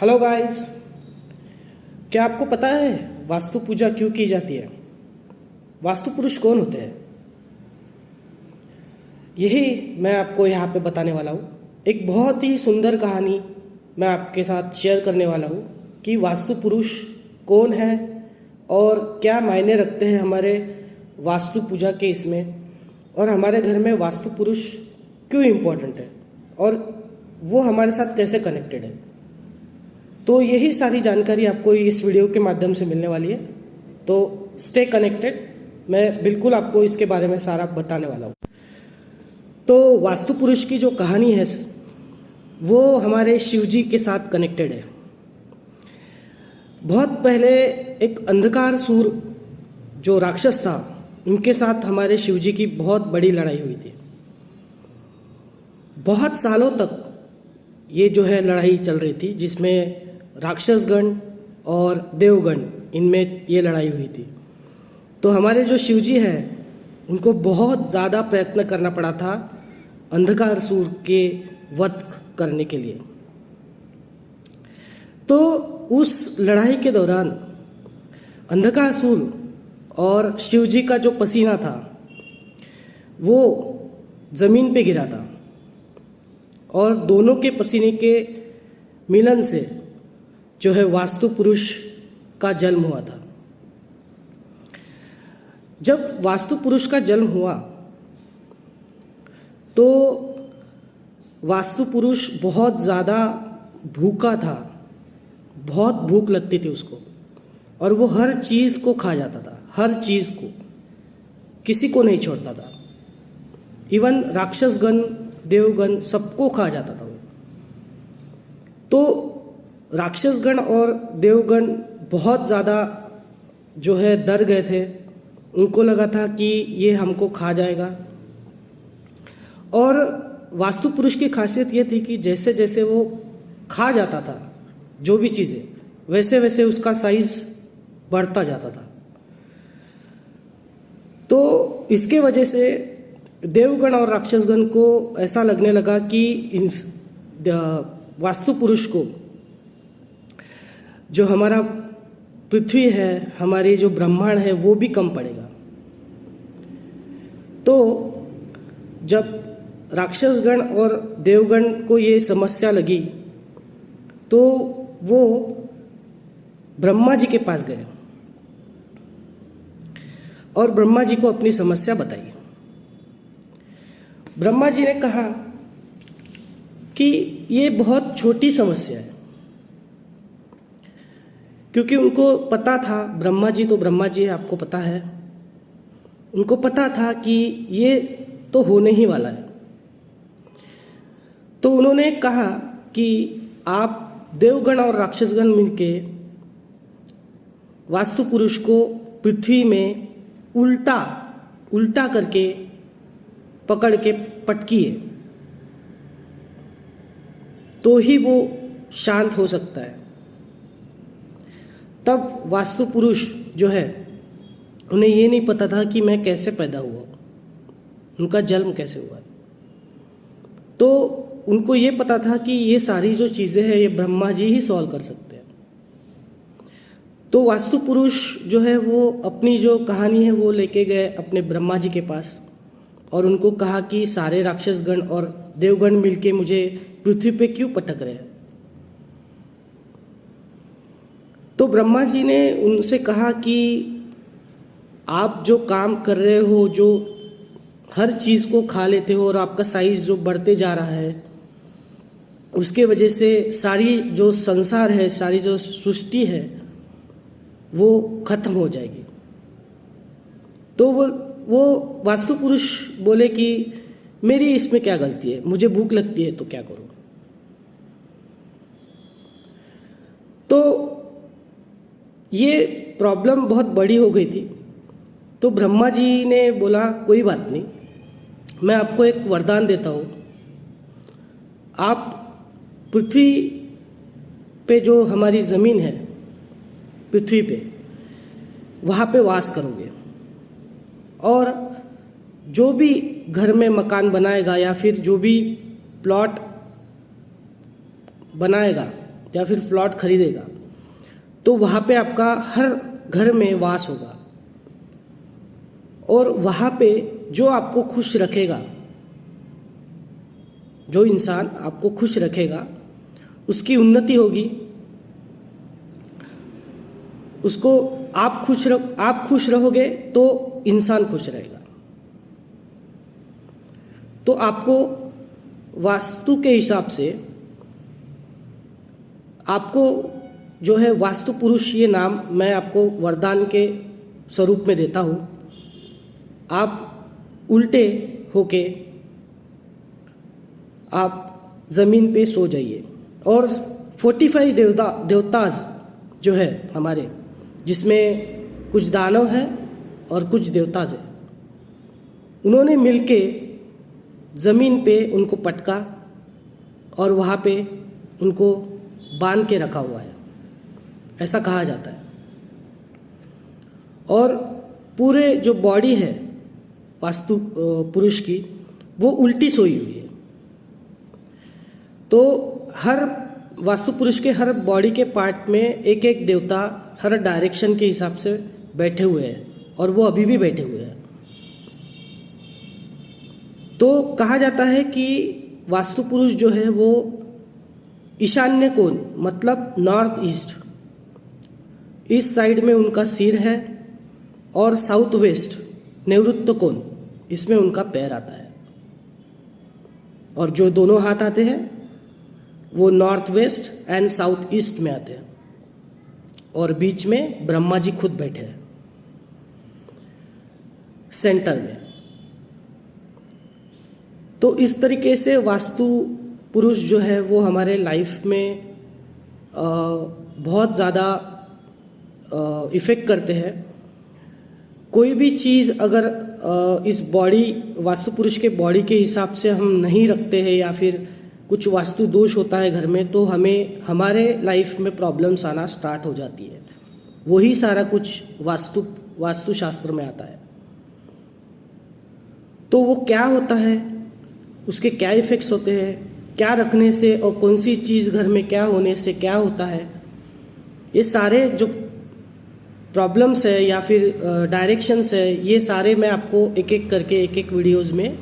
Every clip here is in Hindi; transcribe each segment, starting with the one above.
हेलो गाइस, क्या आपको पता है वास्तु पूजा क्यों की जाती है? वास्तु पुरुष कौन होते हैं? यही मैं आपको यहाँ पे बताने वाला हूँ। एक बहुत ही सुंदर कहानी मैं आपके साथ शेयर करने वाला हूँ कि वास्तु पुरुष कौन है और क्या मायने रखते हैं हमारे वास्तु पूजा के इसमें, और हमारे घर में वास्तु पुरुष क्यों इम्पोर्टेंट है और वो हमारे साथ कैसे कनेक्टेड है। तो यही सारी जानकारी आपको इस वीडियो के माध्यम से मिलने वाली है। तो स्टे कनेक्टेड, मैं बिल्कुल आपको इसके बारे में सारा बताने वाला हूँ। तो वास्तु पुरुष की जो कहानी है वो हमारे शिव जी के साथ कनेक्टेड है। बहुत पहले एक अंधकार सूर जो राक्षस था, उनके साथ हमारे शिव जी की बहुत बड़ी लड़ाई हुई थी। बहुत सालों तक ये जो है लड़ाई चल रही थी, जिसमें राक्षसगण और देवगण, इनमें ये लड़ाई हुई थी। तो हमारे जो शिवजी हैं उनको बहुत ज़्यादा प्रयत्न करना पड़ा था अंधकार सूर के वध करने के लिए। तो उस लड़ाई के दौरान अंधकार सूर और शिवजी का जो पसीना था वो ज़मीन पे गिरा था, और दोनों के पसीने के मिलन से जो है वास्तु पुरुष का जन्म हुआ था। जब वास्तु पुरुष का जन्म हुआ तो वास्तु पुरुष बहुत ज़्यादा भूखा था, बहुत भूख लगती थी उसको, और वो हर चीज़ को खा जाता था, हर चीज़ को, किसी को नहीं छोड़ता था। इवन राक्षसगण, देवगण, सबको खा जाता था वो। तो राक्षसगण और देवगण बहुत ज़्यादा जो है डर गए थे। उनको लगा था कि ये हमको खा जाएगा। और वास्तु पुरुष की खासियत ये थी कि जैसे जैसे वो खा जाता था जो भी चीज़ें, वैसे वैसे उसका साइज बढ़ता जाता था। तो इसके वजह से देवगण और राक्षसगण को ऐसा लगने लगा कि वास्तु पुरुष को जो हमारा पृथ्वी है, हमारी जो ब्रह्मांड है, वो भी कम पड़ेगा। तो जब राक्षसगण और देवगण को ये समस्या लगी तो वो ब्रह्मा जी के पास गए और ब्रह्मा जी को अपनी समस्या बताई। ब्रह्मा जी ने कहा कि ये बहुत छोटी समस्या है, क्योंकि उनको पता था, ब्रह्मा जी तो ब्रह्मा जी है, आपको पता है, उनको पता था कि ये तो होने ही वाला है। तो उन्होंने कहा कि आप देवगण और राक्षसगण मिलके वास्तु पुरुष को पृथ्वी में उल्टा उल्टा करके पकड़ के पटकिए, तो ही वो शांत हो सकता है। तब वास्तु पुरुष जो है, उन्हें ये नहीं पता था कि मैं कैसे पैदा हुआ, उनका जन्म कैसे हुआ। तो उनको ये पता था कि ये सारी जो चीज़ें हैं ये ब्रह्मा जी ही सॉल्व कर सकते हैं। तो वास्तु पुरुष जो है वो अपनी जो कहानी है वो लेके गए अपने ब्रह्मा जी के पास, और उनको कहा कि सारे राक्षसगण और देवगण मिलके मुझे पृथ्वी पे क्यों पटक रहे हैं। तो ब्रह्मा जी ने उनसे कहा कि आप जो काम कर रहे हो, जो हर चीज़ को खा लेते हो और आपका साइज जो बढ़ते जा रहा है, उसके वजह से सारी जो संसार है, सारी जो सृष्टि है, वो खत्म हो जाएगी। तो वो वास्तु पुरुष बोले कि मेरी इसमें क्या गलती है, मुझे भूख लगती है तो क्या करूं। तो ये प्रॉब्लम बहुत बड़ी हो गई थी। तो ब्रह्मा जी ने बोला कोई बात नहीं, मैं आपको एक वरदान देता हूँ। आप पृथ्वी पे, जो हमारी ज़मीन है पृथ्वी पे, वहाँ पे वास करोगे, और जो भी घर में मकान बनाएगा या फिर जो भी प्लॉट बनाएगा या फिर प्लॉट खरीदेगा तो वहाँ पे आपका हर घर में वास होगा, और वहाँ पे जो आपको खुश रखेगा, जो इंसान आपको खुश रखेगा उसकी उन्नति होगी, उसको आप खुश रहोगे तो इंसान खुश रहेगा। तो आपको वास्तु के हिसाब से आपको जो है वास्तु पुरुष ये नाम मैं आपको वरदान के स्वरूप में देता हूँ। आप उल्टे होके आप ज़मीन पे सो जाइए, और 45 देवताज जो है हमारे, जिसमें कुछ दानव हैं और कुछ देवताज हैं, उन्होंने मिलके ज़मीन पे उनको पटका और वहाँ पे उनको बांध के रखा हुआ है, ऐसा कहा जाता है। और पूरे जो बॉडी है वास्तु पुरुष की वो उल्टी सोई हुई है। तो हर वास्तु पुरुष के हर बॉडी के पार्ट में एक एक देवता हर डायरेक्शन के हिसाब से बैठे हुए हैं, और वो अभी भी बैठे हुए हैं। तो कहा जाता है कि वास्तु पुरुष जो है वो ईशान्य कोण मतलब नॉर्थ ईस्ट, इस साइड में उनका सिर है, और साउथ वेस्ट नैऋत्य कोण, इसमें उनका पैर आता है, और जो दोनों हाथ आते हैं वो north west and south east में आते हैं, और बीच में ब्रह्मा जी खुद बैठे हैं सेंटर में। तो इस तरीके से वास्तु पुरुष जो है वो हमारे लाइफ में बहुत ज़्यादा इफ़ेक्ट करते हैं। कोई भी चीज़ अगर इस बॉडी वास्तु पुरुष के बॉडी के हिसाब से हम नहीं रखते हैं, या फिर कुछ वास्तु दोष होता है घर में, तो हमें हमारे लाइफ में प्रॉब्लम्स आना स्टार्ट हो जाती है। वही सारा कुछ वास्तुशास्त्र में आता है। तो वो क्या होता है, उसके क्या इफ़ेक्ट्स होते हैं, क्या रखने से और कौन सी चीज़ घर में क्या होने से क्या होता है, ये सारे जो प्रॉब्लम्स है या फिर डायरेक्शंस है, ये सारे मैं आपको एक एक करके एक एक वीडियोज़ में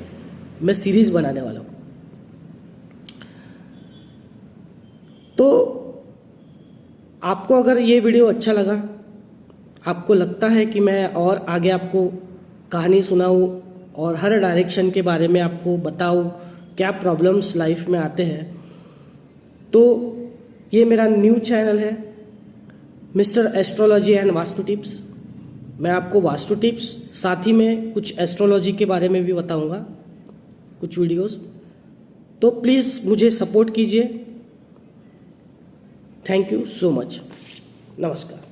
मैं सीरीज़ बनाने वाला हूँ। तो आपको अगर ये वीडियो अच्छा लगा, आपको लगता है कि मैं और आगे आपको कहानी सुनाऊँ और हर डायरेक्शन के बारे में आपको बताऊँ क्या प्रॉब्लम्स लाइफ में आते हैं, तो ये मेरा न्यू चैनल है mister astrology and vastu tips. मैं आपको वास्तु टिप्स साथ ही में कुछ एस्ट्रोलॉजी के बारे में भी बताऊंगा कुछ वीडियोस। तो प्लीज़ मुझे सपोर्ट कीजिए। Thank you so much. नमस्कार।